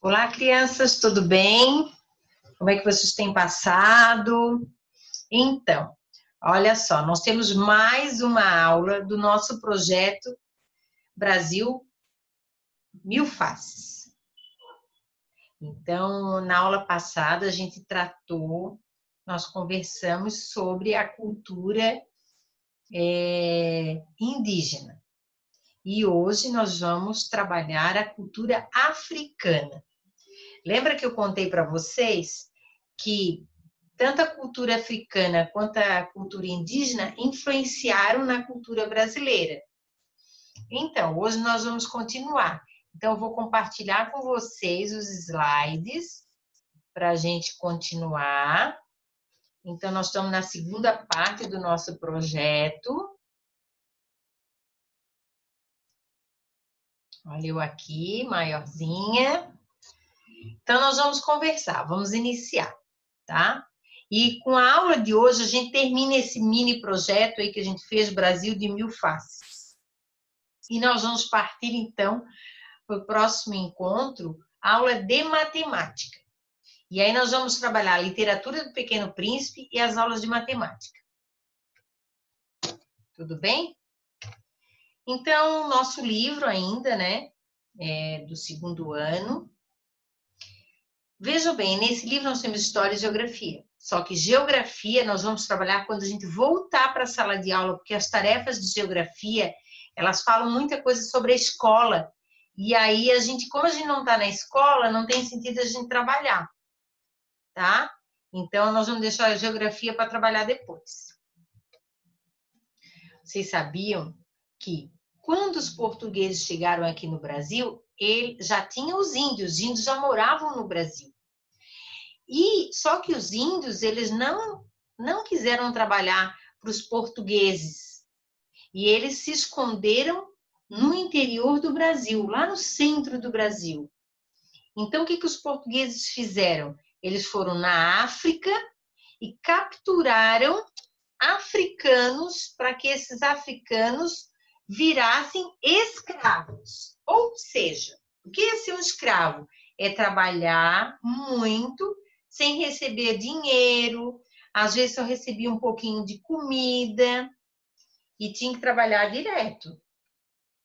Olá, crianças, tudo bem? Como é que vocês têm passado? Então, olha só, nós temos mais uma aula do nosso projeto Brasil Mil Faces. Então, na aula passada, a gente nós conversamos sobre a cultura indígena. E hoje nós vamos trabalhar a cultura africana. Lembra que eu contei para vocês que tanto a cultura africana quanto a cultura indígena influenciaram na cultura brasileira? Então, hoje nós vamos continuar. Então, eu vou compartilhar com vocês os slides para a gente continuar. Então, nós estamos na segunda parte do nosso projeto. Olha eu aqui, maiorzinha. Então, nós vamos conversar, vamos iniciar, tá? E com a aula de hoje, a gente termina esse mini projeto aí que a gente fez, Brasil de Mil Faces. E nós vamos partir, então, para o próximo encontro, aula de matemática. E aí nós vamos trabalhar a literatura do Pequeno Príncipe e as aulas de matemática. Tudo bem? Então, nosso livro ainda, né, do segundo ano. Veja bem, nesse livro nós temos história e geografia. Só que geografia nós vamos trabalhar quando a gente voltar para a sala de aula, porque as tarefas de geografia, elas falam muita coisa sobre a escola. E aí, como a gente não está na escola, não tem sentido a gente trabalhar, tá? Então, nós vamos deixar a geografia para trabalhar depois. Vocês sabiam que quando os portugueses chegaram aqui no Brasil, já tinha os índios já moravam no Brasil. E só que os índios, eles não quiseram trabalhar para os portugueses. E eles se esconderam no interior do Brasil, lá no centro do Brasil. Então, o que os portugueses fizeram? Eles foram na África e capturaram africanos para que esses africanos virassem escravos. Ou seja, o que é ser um escravo? É trabalhar muito sem receber dinheiro, às vezes só recebia um pouquinho de comida e tinha que trabalhar direto.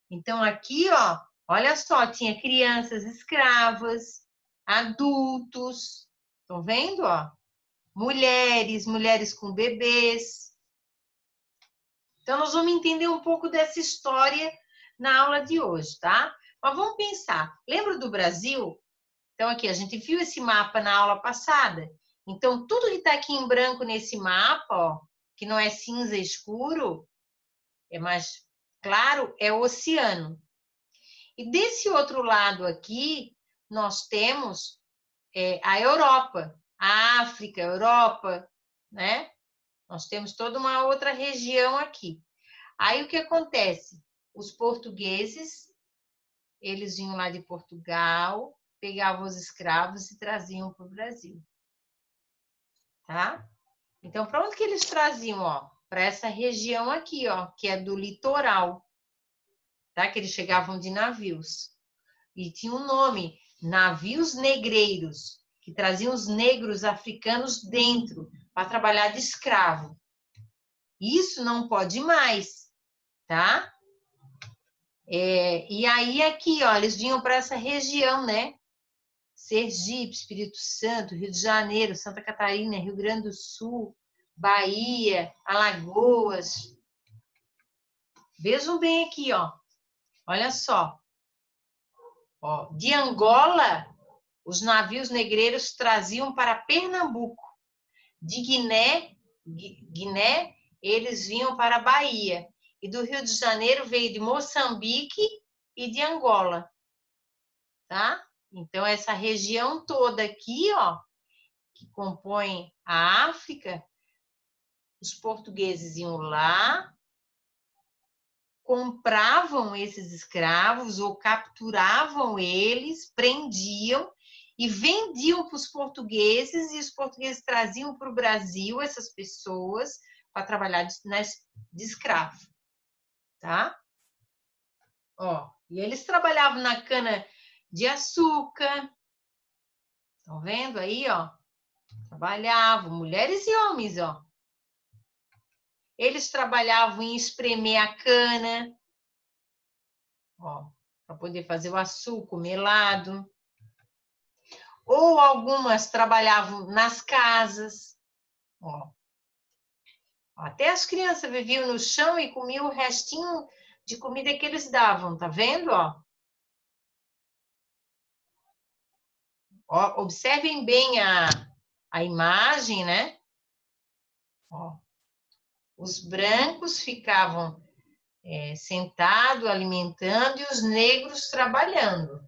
Então aqui, ó, olha só, tinha crianças escravas, adultos, estão vendo, ó? Mulheres com bebês. Então nós vamos entender um pouco dessa história na aula de hoje, tá? Mas vamos pensar, lembra do Brasil? Então aqui, a gente viu esse mapa na aula passada. Então tudo que está aqui em branco nesse mapa, ó, que não é cinza escuro, é mais claro, é o oceano. E desse outro lado aqui, nós temos a Europa, a África, a Europa, né? Nós temos toda uma outra região aqui. Aí o que acontece? Os portugueses, eles vinham lá de Portugal, pegavam os escravos e traziam para o Brasil. Tá? Então, para onde que eles traziam? Ó, para essa região aqui, ó, que é do litoral. Tá? Que eles chegavam de navios. E tinha um nome, navios negreiros, que traziam os negros africanos dentro para trabalhar de escravo. Isso não pode mais, tá? E aí aqui, ó, eles vinham para essa região, né? Sergipe, Espírito Santo, Rio de Janeiro, Santa Catarina, Rio Grande do Sul, Bahia, Alagoas. Vejam bem aqui, ó. Olha só. Ó, de Angola, os navios negreiros traziam para Pernambuco. De Guiné, eles vinham para a Bahia. E do Rio de Janeiro veio de Moçambique e de Angola. Tá? Então, essa região toda aqui, ó, que compõe a África, os portugueses iam lá, compravam esses escravos ou capturavam eles, prendiam e vendiam para os portugueses, e os portugueses traziam para o Brasil essas pessoas para trabalhar de escravo, tá? Ó, e eles trabalhavam na cana de açúcar, Estão vendo aí, ó? Trabalhavam, mulheres e homens, ó. Eles trabalhavam em espremer a cana, ó, para poder fazer o açúcar, o melado. Ou algumas trabalhavam nas casas, ó. Até as crianças viviam no chão e comiam o restinho de comida que eles davam, tá vendo, ó? Ó, observem bem a imagem, né? Ó, os brancos ficavam sentados, alimentando, e os negros trabalhando.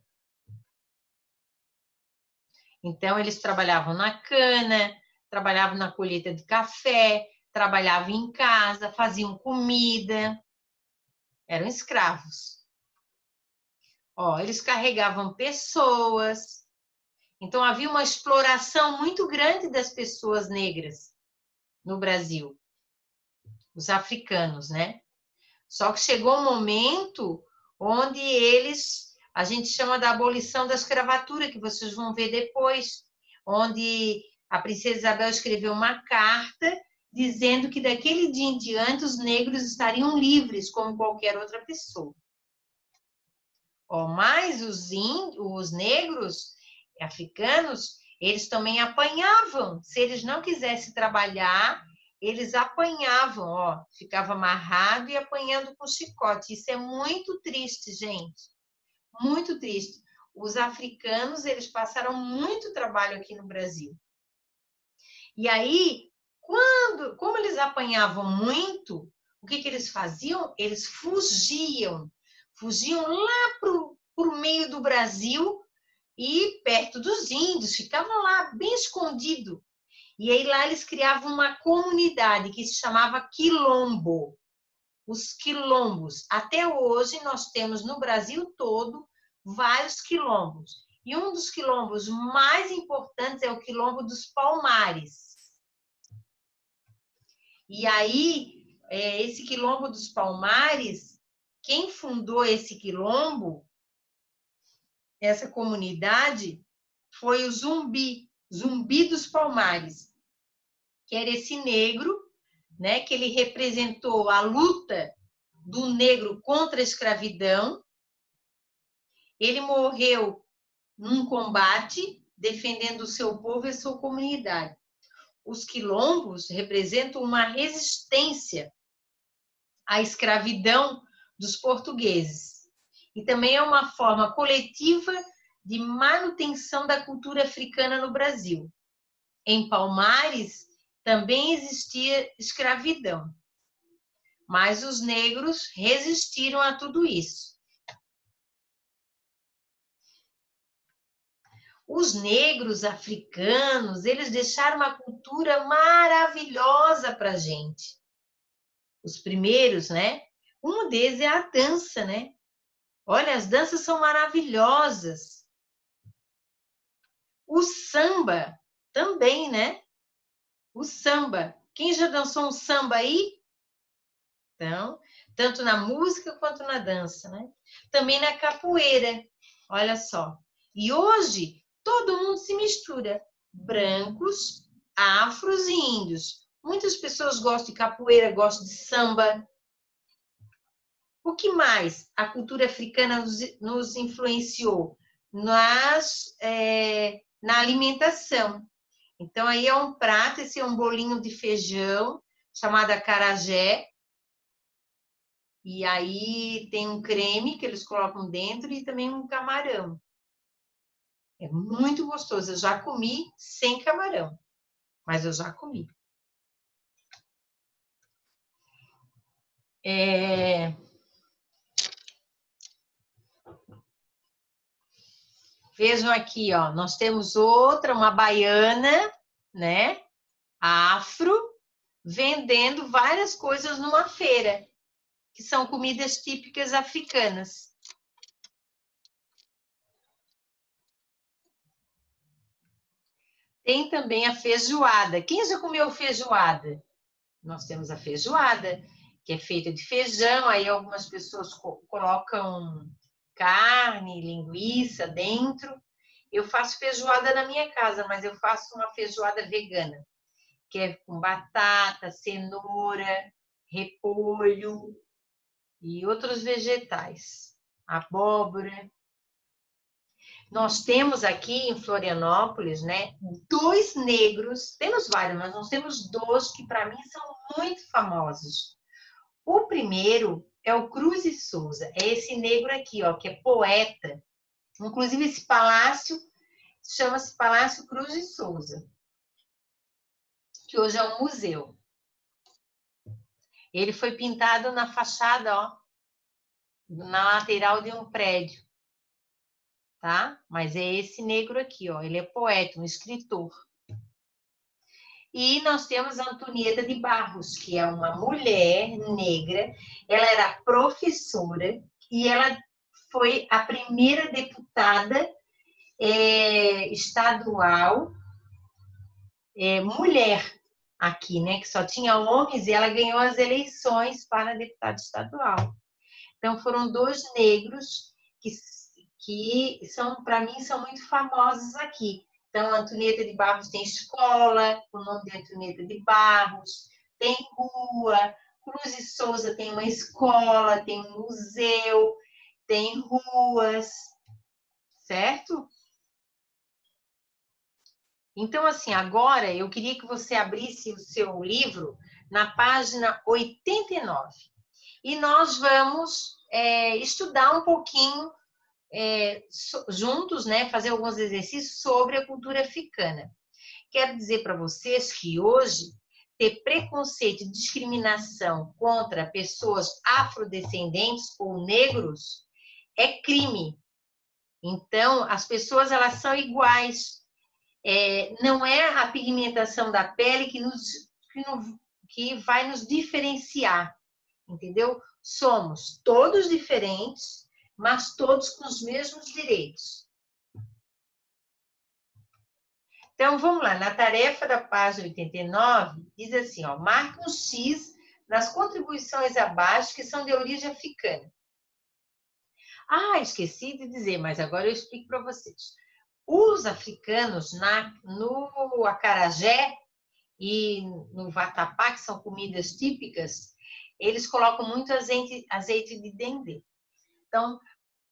Então, eles trabalhavam na cana, trabalhavam na colheita de café, trabalhavam em casa, faziam comida, eram escravos. Ó, eles carregavam pessoas. Então, havia uma exploração muito grande das pessoas negras no Brasil, os africanos, né? Só que chegou um momento onde a gente chama da abolição da escravatura, que vocês vão ver depois, onde a princesa Isabel escreveu uma carta dizendo que daquele dia em diante os negros estariam livres como qualquer outra pessoa. Ó, mas os negros africanos, eles também apanhavam. Se eles não quisessem trabalhar, eles apanhavam, ó, ficava amarrado e apanhando com chicote. Isso é muito triste, gente. Muito triste. Os africanos, eles passaram muito trabalho aqui no Brasil. E aí, como eles apanhavam muito, o que eles faziam? Eles fugiam lá para o meio do Brasil e perto dos índios, ficavam lá bem escondido. E aí lá eles criavam uma comunidade que se chamava quilombo. Os quilombos. Até hoje nós temos no Brasil todo vários quilombos. E um dos quilombos mais importantes é o quilombo dos Palmares. E aí, esse quilombo dos Palmares, quem fundou esse quilombo, essa comunidade, foi o Zumbi dos Palmares, que era esse negro, né, que ele representou a luta do negro contra a escravidão. Ele morreu num combate defendendo o seu povo e a sua comunidade. Os quilombos representam uma resistência à escravidão dos portugueses. E também é uma forma coletiva de manutenção da cultura africana no Brasil. Em Palmares também existia escravidão, mas os negros resistiram a tudo isso. Os negros africanos, eles deixaram uma cultura maravilhosa para a gente. Os primeiros, né? Um deles é a dança, né? Olha, as danças são maravilhosas. O samba também, né? O samba. Quem já dançou um samba aí? Então, tanto na música quanto na dança, né? Também na capoeira, olha só. E hoje, todo mundo se mistura. Brancos, afros e índios. Muitas pessoas gostam de capoeira, gostam de samba. O que mais a cultura africana nos influenciou? Na alimentação. Então, aí é um prato, esse é um bolinho de feijão, chamado acarajé. E aí tem um creme que eles colocam dentro e também um camarão. É muito gostoso. Eu já comi sem camarão, mas eu já comi. Vejam aqui, ó, nós temos outra, uma baiana, né? Afro, vendendo várias coisas numa feira, que são comidas típicas africanas. Tem também a feijoada. Quem já comeu feijoada? Nós temos a feijoada, que é feita de feijão, aí algumas pessoas colocam carne, linguiça dentro. Eu faço feijoada na minha casa, mas eu faço uma feijoada vegana, que é com batata, cenoura, repolho e outros vegetais, abóbora. Nós temos aqui em Florianópolis, né, 2 negros, temos vários, mas nós temos 2 que para mim são muito famosos. O primeiro é o Cruz e Souza, é esse negro aqui, ó, que é poeta. Inclusive esse palácio chama-se Palácio Cruz e Souza, que hoje é um museu. Ele foi pintado na fachada, ó, na lateral de um prédio, tá? Mas é esse negro aqui, ó, ele é poeta, um escritor. E nós temos a Antonieta de Barros, que é uma mulher negra, ela era professora e ela foi a primeira deputada estadual mulher aqui, né? Que só tinha homens e ela ganhou as eleições para deputada estadual. Então foram 2 negros que são, para mim, são muito famosos aqui. Então, Antonieta de Barros tem escola, o nome de Antonieta de Barros, tem rua, Cruz e Souza tem uma escola, tem um museu, tem ruas, certo? Então, assim, agora eu queria que você abrisse o seu livro na página 89. E nós vamos estudar um pouquinho juntos, né, fazer alguns exercícios sobre a cultura africana. Quero dizer para vocês que hoje ter preconceito e discriminação contra pessoas afrodescendentes ou negros é crime. Então, as pessoas elas são iguais. Não é a pigmentação da pele que vai nos diferenciar, entendeu? Somos todos diferentes, mas todos com os mesmos direitos. Então, vamos lá. Na tarefa da página 89, diz assim, ó, marque um X nas contribuições abaixo que são de origem africana. Ah, esqueci de dizer, mas agora eu explico para vocês. Os africanos, no acarajé e no vatapá, que são comidas típicas, eles colocam muito azeite de dendê. Então,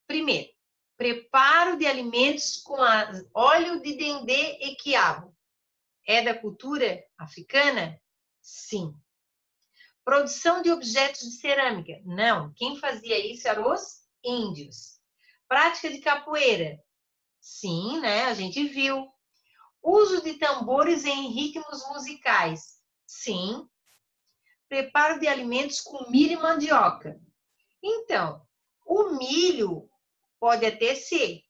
primeiro, preparo de alimentos com óleo de dendê e quiabo. É da cultura africana? Sim. Produção de objetos de cerâmica? Não. Quem fazia isso eram os índios. Prática de capoeira? Sim, né? A gente viu. Uso de tambores em ritmos musicais? Sim. Preparo de alimentos com milho e mandioca? Então, o milho pode até ser.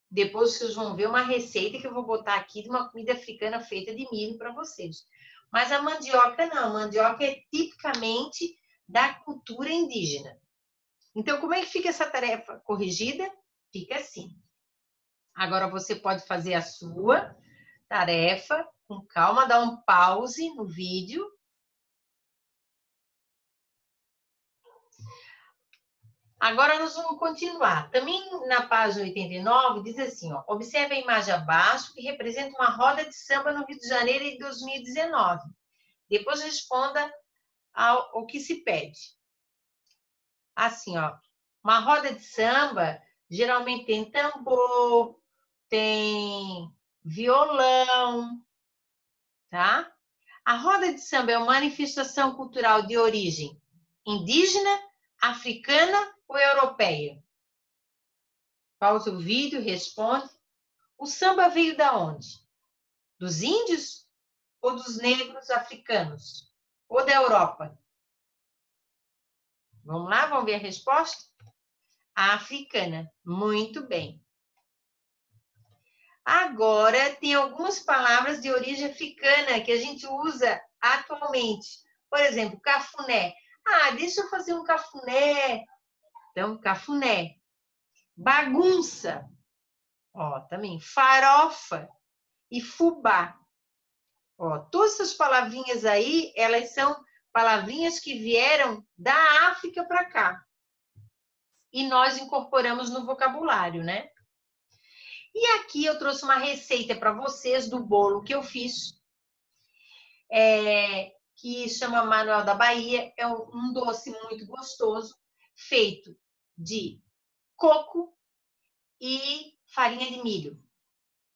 Depois vocês vão ver uma receita que eu vou botar aqui de uma comida africana feita de milho para vocês. Mas a mandioca não. A mandioca é tipicamente da cultura indígena. Então, como é que fica essa tarefa corrigida? Fica assim. Agora você pode fazer a sua tarefa com calma, dar um pause no vídeo. Agora nós vamos continuar. Também na página 89 diz assim, ó, observe a imagem abaixo que representa uma roda de samba no Rio de Janeiro em 2019. Depois responda ao que se pede. Assim, ó, uma roda de samba geralmente tem tambor, tem violão, tá? A roda de samba é uma manifestação cultural de origem indígena, africana ou europeia? Pausa o vídeo, responde. O samba veio da onde? Dos índios ou dos negros africanos? Ou da Europa? Vamos lá, vamos ver a resposta? A africana. Muito bem. Agora, tem algumas palavras de origem africana que a gente usa atualmente. Por exemplo, cafuné. Ah, deixa eu fazer um cafuné. Então, cafuné. Bagunça. Ó, também farofa e fubá. Ó, todas essas palavrinhas aí, elas são palavrinhas que vieram da África para cá. E nós incorporamos no vocabulário, né? E aqui eu trouxe uma receita para vocês do bolo que eu fiz, que chama Manuel da Bahia. É um doce muito gostoso, feito de coco e farinha de milho,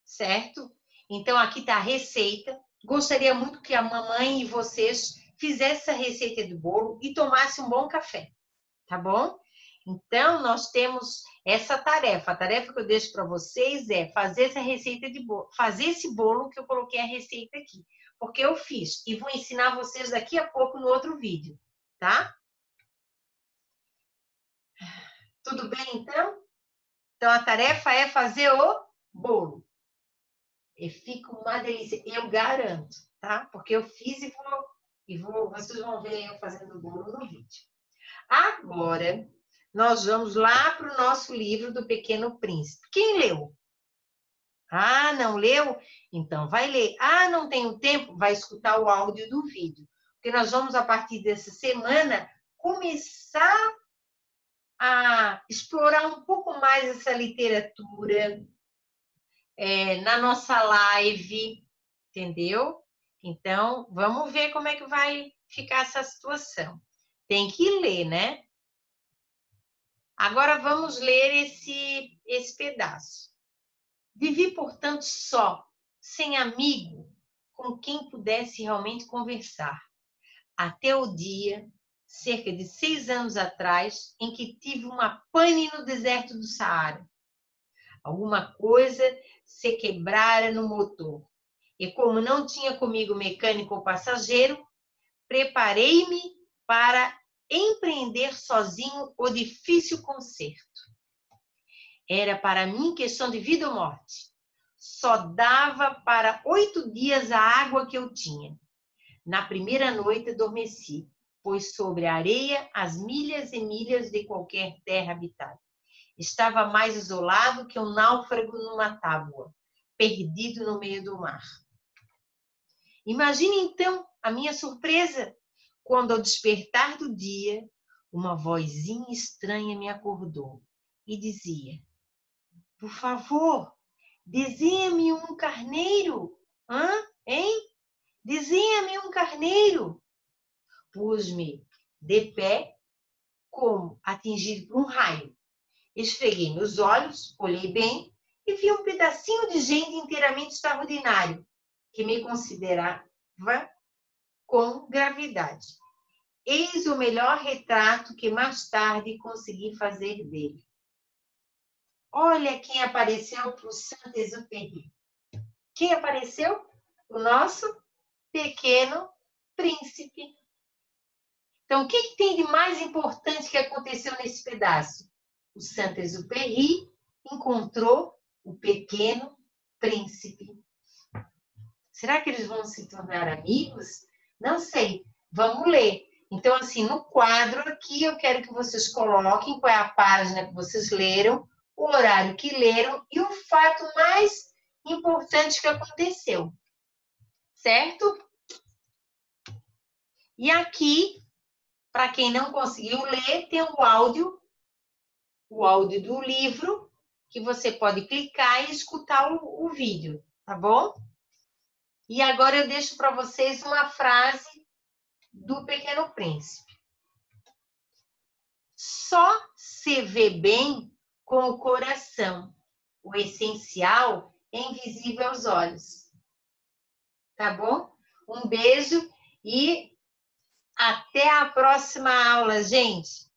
certo? Então, aqui está a receita. Gostaria muito que a mamãe e vocês fizessem essa receita do bolo e tomassem um bom café, tá bom? Então, nós temos essa tarefa. A tarefa que eu deixo para vocês é fazer essa receita de bolo, fazer esse bolo que eu coloquei a receita aqui, porque eu fiz e vou ensinar vocês daqui a pouco no outro vídeo, tá? Tudo bem, então? Então, a tarefa é fazer o bolo. E fica uma delícia, eu garanto, tá? Porque eu fiz vocês vão ver eu fazendo o bolo no vídeo. Agora, nós vamos lá para o nosso livro do Pequeno Príncipe. Quem leu? Ah, não leu? Então vai ler. Ah, não tenho tempo? Vai escutar o áudio do vídeo. Porque nós vamos, a partir dessa semana, começar a explorar um pouco mais essa literatura na nossa live, entendeu? Então, vamos ver como é que vai ficar essa situação. Tem que ler, né? Agora vamos ler esse pedaço. Vivi, portanto, só, sem amigo, com quem pudesse realmente conversar. Até o dia, cerca de 6 anos atrás, em que tive uma pane no deserto do Saara. Alguma coisa se quebrara no motor. E como não tinha comigo mecânico ou passageiro, preparei-me para empreender sozinho o difícil conserto. Era para mim questão de vida ou morte. Só dava para 8 dias a água que eu tinha. Na primeira noite adormeci, pois sobre a areia as milhas e milhas de qualquer terra habitada. Estava mais isolado que um náufrago numa tábua, perdido no meio do mar. Imagine então a minha surpresa quando, ao despertar do dia, uma vozinha estranha me acordou e dizia: por favor, desenha-me um carneiro. Hã? Hein? Desenha-me um carneiro. Pus-me de pé, como atingido por um raio. Esfreguei meus olhos, olhei bem e vi um pedacinho de gente inteiramente extraordinário, que me considerava com gravidade. Eis o melhor retrato que mais tarde consegui fazer dele. Olha quem apareceu para o Saint-Exupéry. Quem apareceu? O nosso Pequeno Príncipe. Então, o que tem de mais importante que aconteceu nesse pedaço? O Saint-Exupéry encontrou o Pequeno Príncipe. Será que eles vão se tornar amigos? Não sei. Vamos ler. Então, assim, no quadro aqui, eu quero que vocês coloquem qual é a página que vocês leram, o horário que leram e o fato mais importante que aconteceu. Certo? E aqui, para quem não conseguiu ler, tem o áudio do livro, que você pode clicar e escutar o vídeo, tá bom? E agora eu deixo para vocês uma frase do Pequeno Príncipe. Só se vê bem com o coração. O essencial é invisível aos olhos. Tá bom? Um beijo e até a próxima aula, gente!